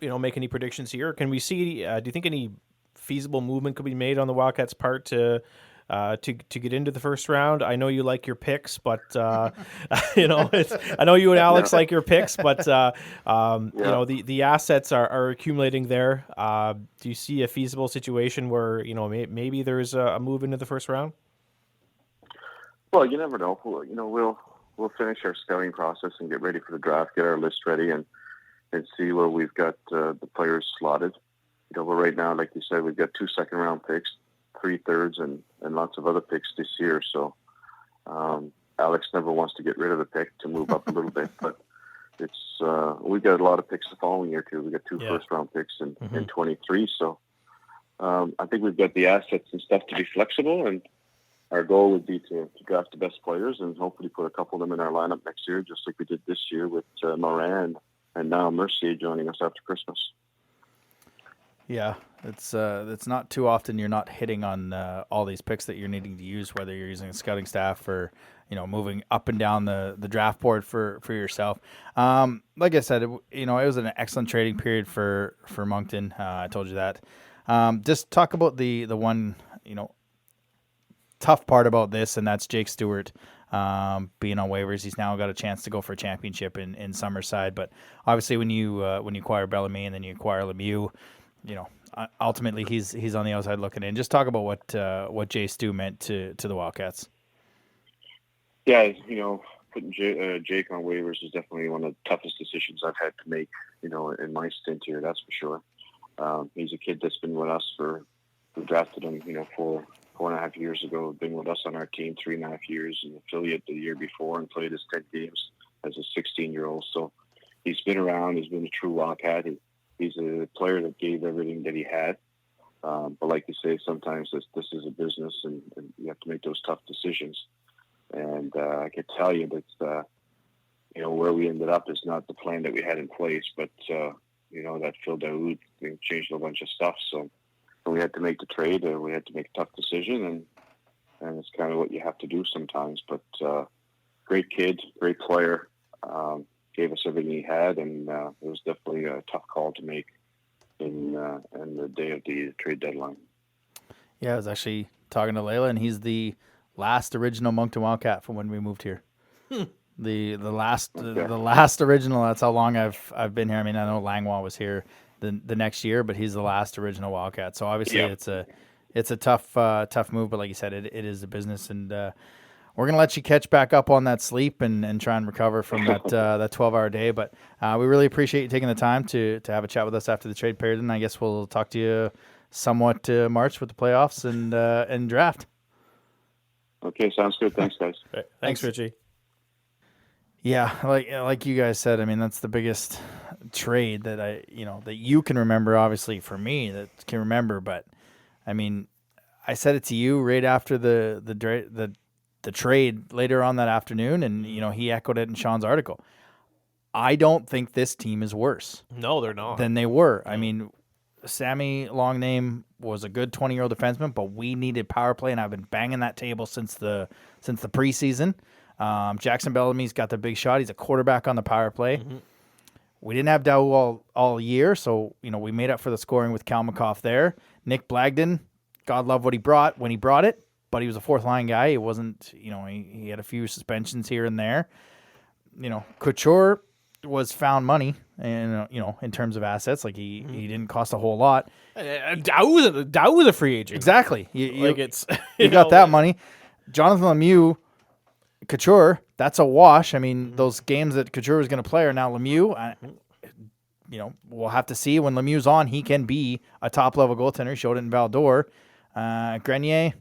to make any predictions here. Can we see? Do you think any feasible movement could be made on the Wildcats' part to get into the first round? I know you like your picks, but I know you and Alex like your picks, but the assets are accumulating there. Do you see a feasible situation where maybe there's a move into the first round? Well, you never know. We'll finish our scouting process and get ready for the draft, get our list ready, and see where we've got the players slotted. But right now, like you said, we've got 2 second-round picks, 3/3, and lots of other picks this year. So Alex never wants to get rid of the pick to move up a little bit, but it's we've got a lot of picks the following year too. We got 2 first-round picks in 23. So I think we've got the assets and stuff to be flexible, and our goal would be to draft the best players and hopefully put a couple of them in our lineup next year, just like we did this year with Moran and now Mercier joining us after Christmas. Yeah, it's not too often you're not hitting on all these picks that you're needing to use, whether you're using a scouting staff or moving up and down the draft board for yourself. Like I said, it was an excellent trading period for Moncton. I told you that. Just talk about the one tough part about this, and that's Jake Stewart being on waivers. He's now got a chance to go for a championship in Summerside, but obviously when you acquire Bellamy and then you acquire Lemieux, ultimately he's on the outside looking in. Just talk about what Jay Stu meant to the Wildcats. Yeah, putting Jake on waivers is definitely one of the toughest decisions I've had to make, in my stint here, that's for sure. He's a kid that's been with us we drafted him, 4.5 years ago, been with us on our team 3.5 years, an affiliate the year before, and played his 10 games as a 16-year-old. So he's been around, he's been a true Wildcat. He's a player that gave everything that he had. But like you say, sometimes this is a business and you have to make those tough decisions. And I can tell you that, where we ended up is not the plan that we had in place, but that Phil Daoud thing changed a bunch of stuff. So we had to make the trade. We had to make a tough decision, and it's kind of what you have to do sometimes. But great kid, great player, gave us everything he had, and it was definitely a tough call to make in the day of the trade deadline. Yeah, I was actually talking to Layla, and he's the last original Moncton Wildcat from when we moved here. The last original. That's how long I've been here. I mean, I know Langlois was here the next year, but he's the last original Wildcat. So obviously it's a tough move, but like you said, it is a business, and we're gonna let you catch back up on that sleep and try and recover from that 12-hour day. But we really appreciate you taking the time to have a chat with us after the trade period, and I guess we'll talk to you somewhat March with the playoffs and draft. Okay, sounds good. Thanks, guys. Thanks, Richie. Yeah, like you guys said, I mean, that's the biggest trade that that you can remember. Obviously, for me, that can remember. But I mean, I said it to you right after the trade later on that afternoon, and he echoed it in Sean's article. I don't think this team is worse. No, they're not. Than they were. I mean, Sammy Longname was a good 20-year-old defenseman, but we needed power play, and I've been banging that table since the preseason. Jackson Bellamy's got the big shot. He's a quarterback on the power play. Mm-hmm. We didn't have Daou all year, so we made up for the scoring with Kalmakoff there. Nick Blagden, God love what he brought when he brought it, but he was a fourth line guy. He wasn't, he had a few suspensions here and there. Couture was found money, and in terms of assets, like he didn't cost a whole lot. Daou was a free agent. Exactly. You got that money. Jonathan Lemieux. Couture, that's a wash. I mean, those games that Couture was going to play are now Lemieux. We'll have to see when Lemieux's on. He can be a top-level goaltender. He showed it in Val-d'Or. Grenier,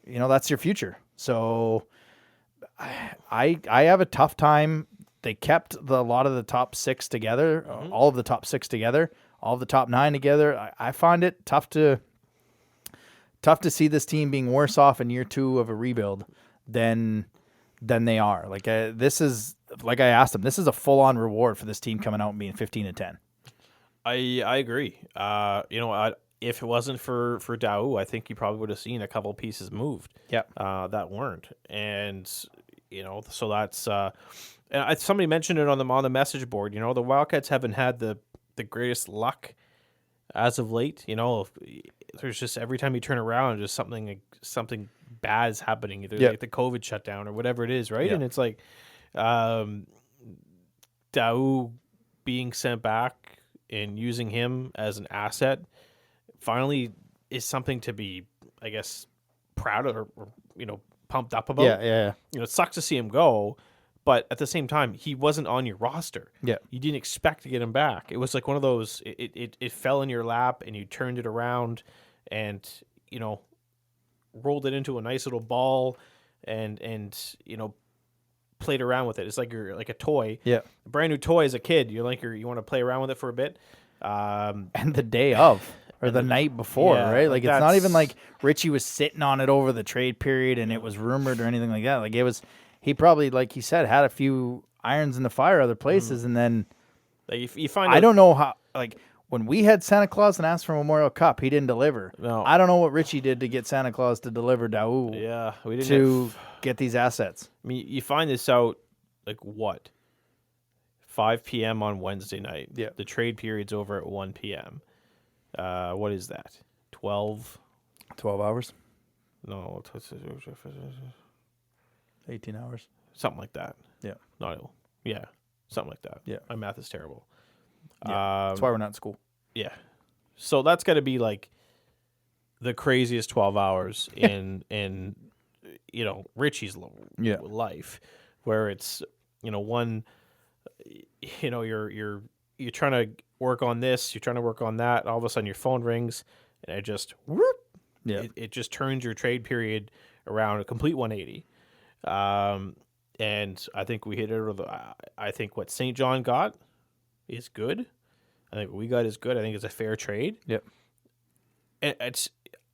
that's your future. So I have a tough time. They kept a lot of the top six together, all of the top six together, all of the top nine together. I find it tough to see this team being worse off in year two of a rebuild than they are. Like this is, like I asked them, this is a full-on reward for this team coming out and being 15-10. I agree. If it wasn't for Daou, I think you probably would have seen a couple pieces moved. Yep. That weren't, and so that's. And somebody mentioned it on the message board. The Wildcats haven't had the greatest luck as of late. There's just every time you turn around, just something bad is happening, either like the COVID shutdown or whatever it is, right? And it's like Daou being sent back and using him as an asset finally is something to be, I guess, proud of or pumped up about. Yeah. It sucks to see him go, but at the same time, he wasn't on your roster. Yeah. You didn't expect to get him back. It was like one of those, it fell in your lap and you turned it around and, rolled it into a nice little ball and played around with it. It's like you're like a toy. Yeah. A brand new toy as a kid. You want to play around with it for a bit. And the day of or the night before, right? Like it's not even like Richie was sitting on it over the trade period and it was rumored or anything like that. Like it was, he probably, like he said, had a few irons in the fire other places, and then you find I don't know how, like when we had Santa Claus and asked for Memorial Cup, he didn't deliver. No. I don't know what Richie did to get Santa Claus to deliver Daou. Yeah, we didn't to get these assets. I mean, you find this out like what? 5 p.m. on Wednesday night. Yeah. The trade period's over at 1 p.m. What is that? 12 hours? No, 18 hours. something like that. Yeah. No, yeah, something like that. Yeah. My math is terrible. Yeah. That's why we're not in school. Yeah. So that's got to be like the craziest 12 hours in Richie's life, where it's one, you're trying to work on this, you're trying to work on that, all of a sudden your phone rings and it just it just turns your trade period around a complete 180. And I think we hit it. I think what St. John got is good. I think what we got is good. I think it's a fair trade. Yep. And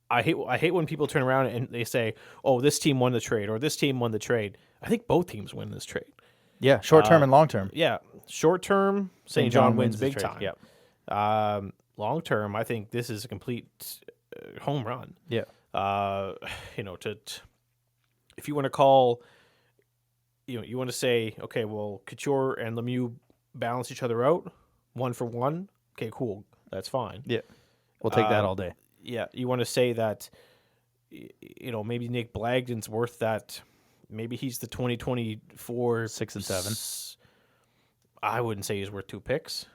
I hate when people turn around and they say, "Oh, this team won the trade," or "This team won the trade." I think both teams win this trade. Yeah, short term and long term. Yeah, short term, St. St. John John wins wins the big trade, time. yep. Long term, I think this is a complete home run. Yeah. If you want to call, you want to say, okay, well, Couture and Lemieux balance each other out 1 for 1. Okay, cool, that's fine. Yeah. We'll take that all day. Yeah, you want to say that, maybe Nick Blagden's worth that. Maybe he's the 2024 6 and 7. I wouldn't say he's worth 2 picks.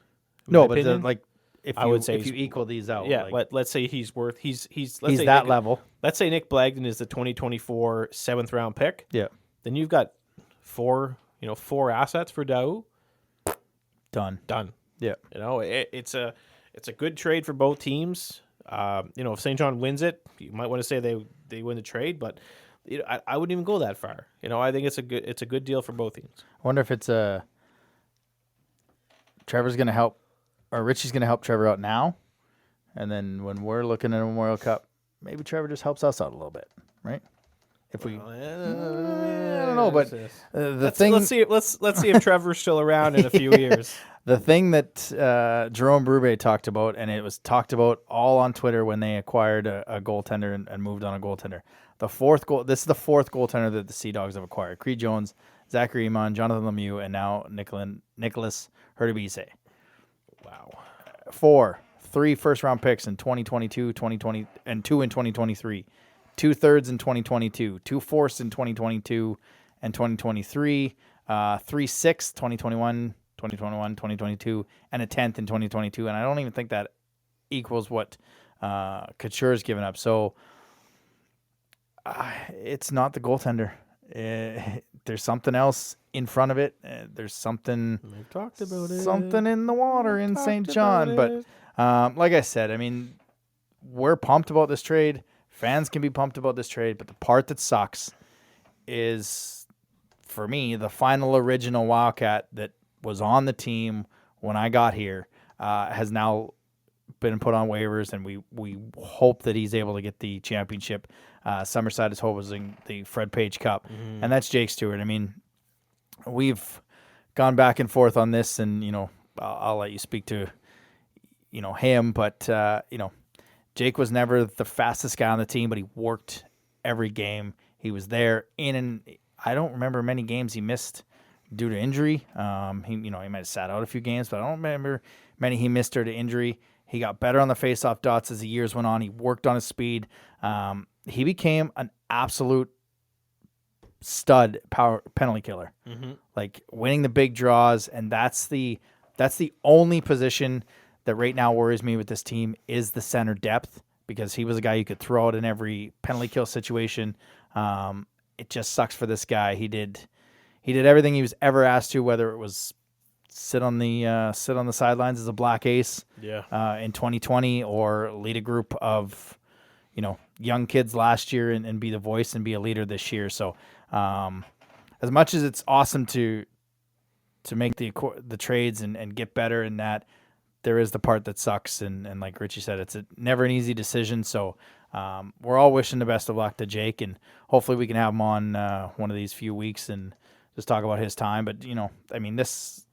No, but if I you would say if you equal these out, yeah. like, Let's say he's worth he's he's that level. Let's say Nick Blagden is the 2024 7th round pick. Yeah. Then you've got 4 assets for Daou. Done. Yeah. It's a good trade for both teams. If St. John wins it, you might want to say they win the trade, but I wouldn't even go that far. I think it's a good deal for both teams. I wonder if it's Trevor's going to help, or Richie's going to help Trevor out now, and then when we're looking at a Memorial Cup, maybe Trevor just helps us out a little bit, right? If we, I don't know, but let's see if Trevor's still around in a few years. The thing that Jerome Brube talked about, and it was talked about all on Twitter when they acquired a goaltender and moved on a goaltender. This is the 4th goaltender that the Sea Dogs have acquired. Creed Jones, Zachary Iman, Jonathan Lemieux, and now Nicholas Herdebise. Wow. 3 first-round picks in 2022, 2020, and 2 in 2023. 2 thirds in 2022, 2 fourths in 2022 and 2023, 3 sixths 2021, 2022, and a 10th in 2022. And I don't even think that equals what Couture's given up. So it's not the goaltender. There's something else in front of it. There's something. We've talked about it. Something in the water in St. John. But like I said, I mean, we're pumped about this trade. Fans can be pumped about this trade, but the part that sucks is, for me, the final original Wildcat that was on the team when I got here has now been put on waivers, and we hope that he's able to get the championship. Summerside is hosting the Fred Page Cup, and that's Jake Stewart. I mean, we've gone back and forth on this, and I'll let you speak to him, but Jake was never the fastest guy on the team, but he worked every game. He was there I don't remember many games he missed due to injury. He might have sat out a few games, but I don't remember many he missed due to injury. He got better on the faceoff dots as the years went on. He worked on his speed. He became an absolute stud power penalty killer, like winning the big draws. And that's the only position that right now worries me with this team is the center depth, because he was a guy you could throw out in every penalty kill situation. It just sucks for this guy. He did everything he was ever asked to, whether it was sit on the sidelines as a black ace in 2020 or lead a group of young kids last year and be the voice and be a leader this year. So as much as it's awesome to make the trades and get better in that, there is the part that sucks, and like Richie said, it's never an easy decision. So we're all wishing the best of luck to Jake, and hopefully we can have him on one of these few weeks and just talk about his time. But I mean, this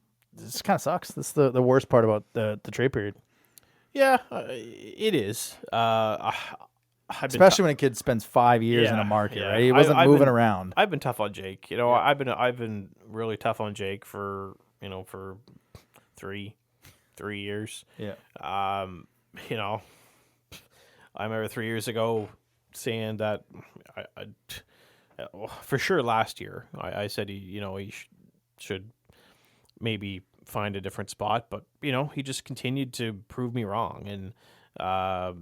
kind of sucks. This is the worst part about the trade period. Yeah, it is. Especially when a kid spends 5 years in a market, right? He wasn't moving around. I've been tough on Jake. I've been really tough on Jake for 3 years. Yeah. I remember 3 years ago saying that for sure last year I said he should maybe find a different spot, but he just continued to prove me wrong, and right,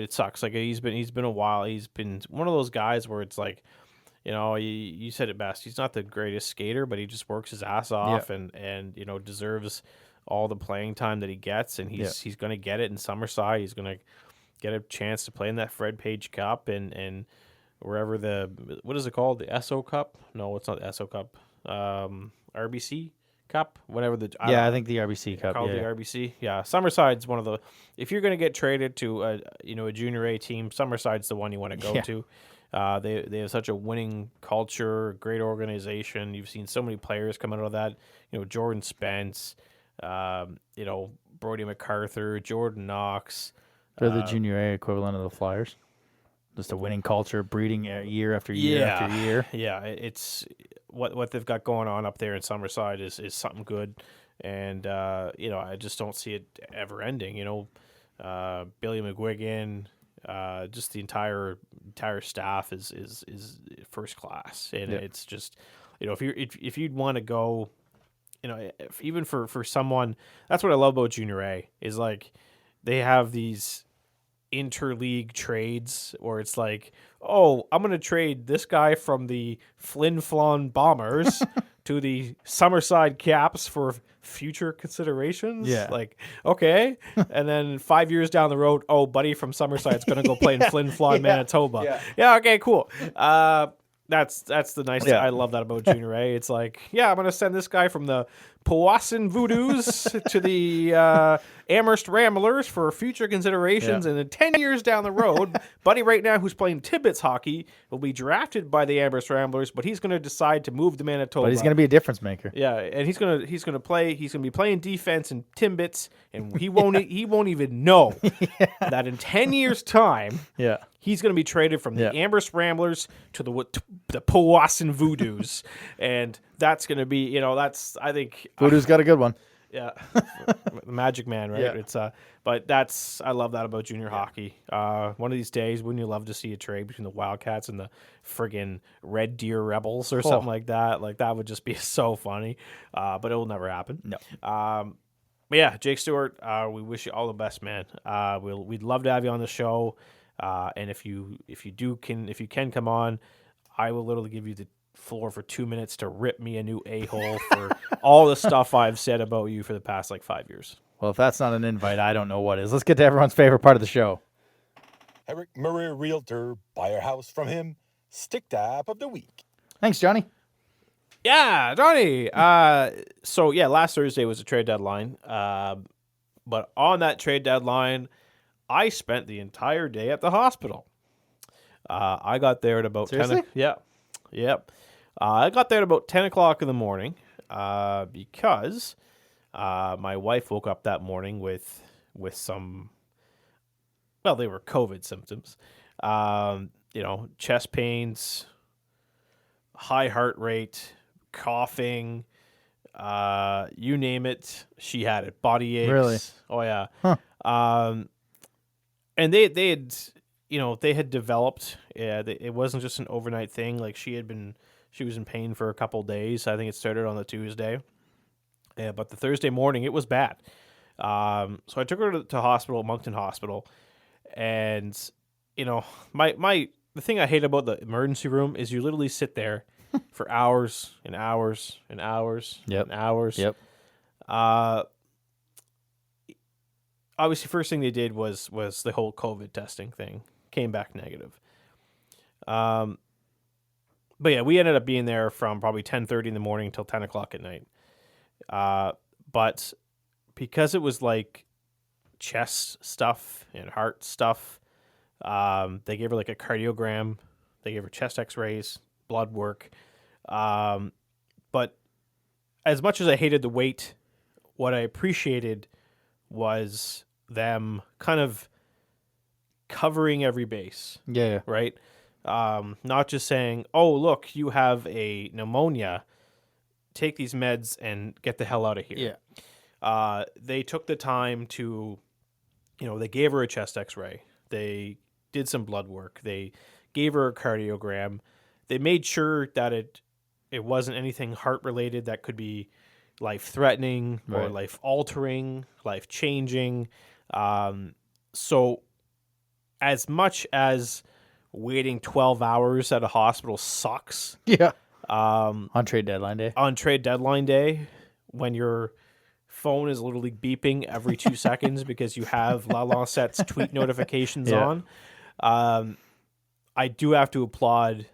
it sucks. Like he's been a while. He's been one of those guys where it's like, you said it best. He's not the greatest skater, but he just works his ass off and deserves all the playing time that he gets, and he's going to get it in Summerside. He's going to get a chance to play in that Fred Page Cup and wherever what is it called? The SO Cup? No, it's not the SO Cup. RBC Cup, whatever I think the RBC Cup. Called the RBC. Yeah, Summerside's one of the. If you're going to get traded to a junior A team, Summerside's the one you want to go to, They have such a winning culture, great organization. You've seen so many players come out of that. Jordan Spence, Brody MacArthur, Jordan Knox. They're the junior A equivalent of the Flyers. Just a winning culture, breeding year after year after year. Yeah, it's what they've got going on up there in Summerside is something good, and I just don't see it ever ending. Billy McGuigan, just the entire staff is first class, and it's just if you'd want to go, even for someone, that's what I love about Junior A is like they have these interleague trades where it's like, oh, I'm going to trade this guy from the Flin Flon Bombers to the Summerside Caps for future considerations. Yeah. Like, okay. And then 5 years down the road, oh, buddy from Summerside's going to go play in Flin Flon, Manitoba. Yeah. Okay, cool. That's the nice thing. I love that about Junior A. It's like, I'm going to send this guy from the Powassan Voodoos to the Amherst Ramblers for future considerations. And then 10 years down the road, buddy right now who's playing Tibbetts hockey will be drafted by the Amherst Ramblers, but he's going to decide to move to Manitoba. But he's going to be a difference maker. Yeah, and he's going to be playing defense in Timbits, and he won't even know that in 10 years time, he's going to be traded from the Amherst Ramblers to the Powassan Voodoos, and that's going to be, I think Voodoo's got a good one. Yeah, the Magic Man, right? It's but I love that about junior hockey. One of these days, wouldn't you love to see a trade between the Wildcats and the friggin' Red Deer Rebels or something like that? Like that would just be so funny. But it will never happen. No. But yeah, Jake Stewart, we wish you all the best, man. We'd love to have you on the show. And if you can come on, I will literally give you the floor for 2 minutes to rip me a new a-hole for all the stuff I've said about you for the past 5 years. Well, if that's not an invite, I don't know what is. Let's get to everyone's favorite part of the show. Eric Murray, Realtor, buy a house from him. Stick Tap of the Week. Thanks, Johnny. Yeah, Johnny. So last Thursday was a trade deadline. But on that trade deadline, I spent the entire day at the hospital. I got there at about Seriously? 10. Yep. I got there at about 10 o'clock in the morning because my wife woke up that morning with some, well, they were COVID symptoms. Chest pains, high heart rate, coughing, you name it, she had it. Body aches. Really? Oh, yeah. Huh. And they had developed, it wasn't just an overnight thing. Like she was in pain for a couple days. I think it started on the Tuesday. Yeah, but the Thursday morning, it was bad. So I took her to hospital, Moncton Hospital. And, the thing I hate about the emergency room is you literally sit there for hours and hours and hours and hours. Yep. Obviously, first thing they did was the whole COVID testing thing. Came back negative. But yeah, we ended up being there from probably 10:30 in the morning till 10 o'clock at night. But because it was like chest stuff and heart stuff, they gave her like a cardiogram. They gave her chest x-rays, blood work. But as much as I hated the wait, what I appreciated was them kind of covering every base. Yeah. Right? Not just saying, oh, look, you have a pneumonia. Take these meds and get the hell out of here. Yeah. They took the time to, they gave her a chest x-ray. They did some blood work. They gave her a cardiogram. They made sure that it wasn't anything heart-related that could be life-threatening or life-altering, life-changing. So as much as waiting 12 hours at a hospital sucks. Yeah. On trade deadline day. On trade deadline day, when your phone is literally beeping every 2 seconds because you have La Lancette's tweet notifications on. I do have to applaud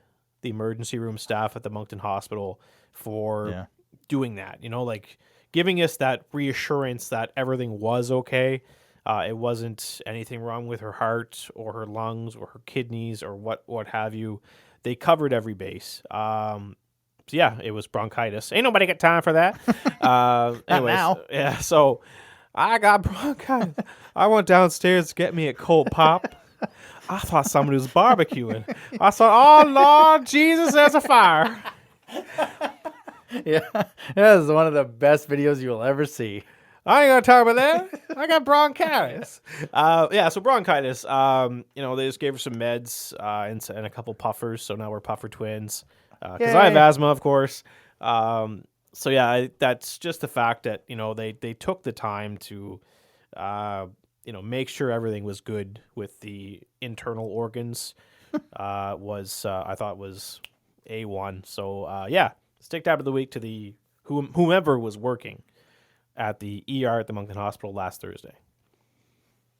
the emergency room staff at the Moncton Hospital for doing that. Like giving us that reassurance that everything was okay. It wasn't anything wrong with her heart or her lungs or her kidneys or what have you. They covered every base. So yeah, it was bronchitis. Ain't nobody got time for that. Anyways, now. Yeah, so I got bronchitis. I went downstairs to get me a cold pop. I thought somebody was barbecuing. I thought, oh, Lord Jesus, there's a fire. Yeah, that is one of the best videos you'll ever see. I ain't gonna talk about that. I got bronchitis. So bronchitis. They just gave her some meds and a couple puffers. So now we're puffer twins. Because I have asthma, of course. That's just the fact that they took the time to make sure everything was good with the internal organs. I thought was A1. So stick tap of the week to the whomever was working at the ER at the Moncton Hospital last Thursday.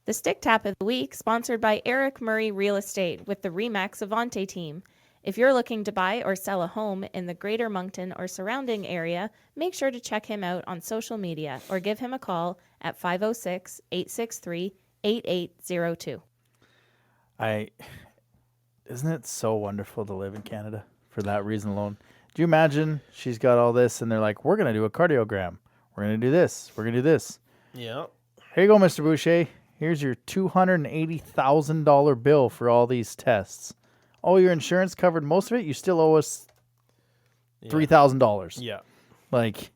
The Stick Tap of the Week, sponsored by Eric Murray Real Estate with the RE/MAX Avante team. If you're looking to buy or sell a home in the Greater Moncton or surrounding area, make sure to check him out on social media or give him a call at 506-863-8802. Isn't it so wonderful to live in Canada for that reason alone? Do you imagine she's got all this and they're like, we're going to do a cardiogram. We're going to do this. We're going to do this. Yeah. Here you go, Mr. Boucher. Here's your $280,000 bill for all these tests. Oh, your insurance covered most of it. You still owe us $3,000. Yeah. Like,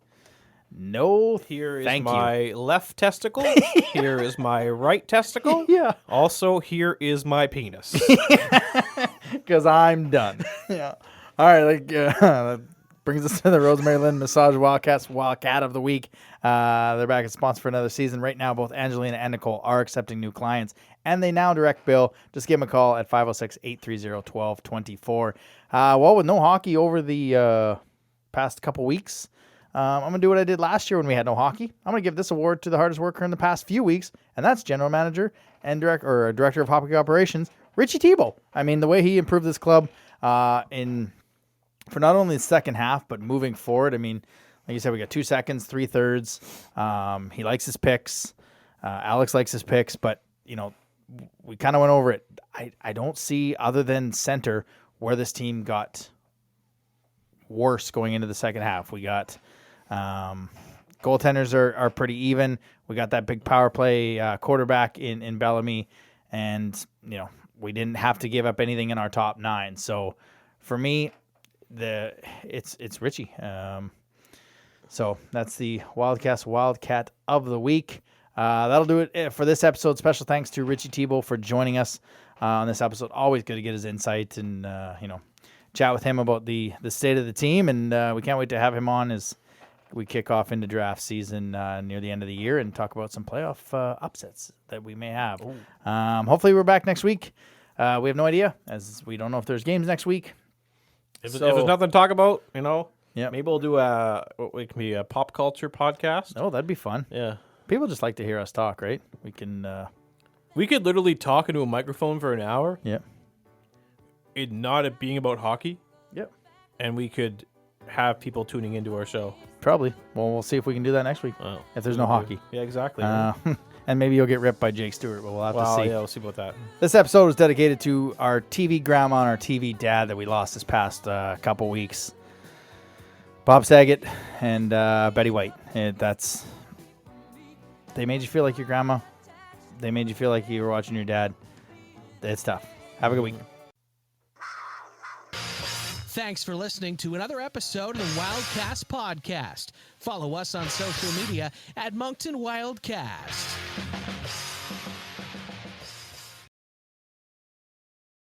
no, Here is thank my left testicle. Here is my right testicle. Yeah. Also, here is my penis. Because I'm done. Yeah. All right. That brings us to the Rosemary Lynn Massage Wildcat of the Week. They're back as sponsor for another season. Right now, both Angelina and Nicole are accepting new clients, and they now direct bill. Just give them a call at 506-830-1224. With no hockey over the past couple weeks, I'm going to do what I did last year when we had no hockey. I'm going to give this award to the hardest worker in the past few weeks, and that's General Manager and Director of Hockey Operations, Richie Tebow. I mean, the way he improved this club for not only the second half, but moving forward. I mean, like you said, we got 2 seconds, 3/3. He likes his picks. Alex likes his picks, but, we kind of went over it. I don't see, other than center, where this team got worse going into the second half. We got goaltenders are pretty even. We got that big power play quarterback in Bellamy, and, we didn't have to give up anything in our top 9. So for me, it's Richie. So that's the Wildcat of the Week. That'll do it for this episode. Special thanks to Richie Tebow for joining us on this episode. Always good to get his insight and chat with him about the state of the team. And we can't wait to have him on as we kick off into draft season near the end of the year and talk about some playoff upsets that we may have. Hopefully we're back next week. We have no idea, as we don't know if there's games next week. If there's nothing to talk about, yeah, maybe we'll do it can be a pop culture podcast. Oh, that'd be fun. Yeah. People just like to hear us talk, right? We can. We could literally talk into a microphone for an hour. Yeah. It not being about hockey. Yep. And we could have people tuning into our show. Probably. Well, we'll see if we can do that next week. Oh, if there's no hockey. Yeah, exactly. And maybe you'll get ripped by Jake Stewart, but we'll have to see. Yeah, we'll see about that. This episode was dedicated to our TV grandma and our TV dad that we lost this past couple weeks. Bob Saget and Betty White. They made you feel like your grandma. They made you feel like you were watching your dad. It's tough. Have a good week. Thanks for listening to another episode of the Wildcast podcast. Follow us on social media at Moncton Wildcast.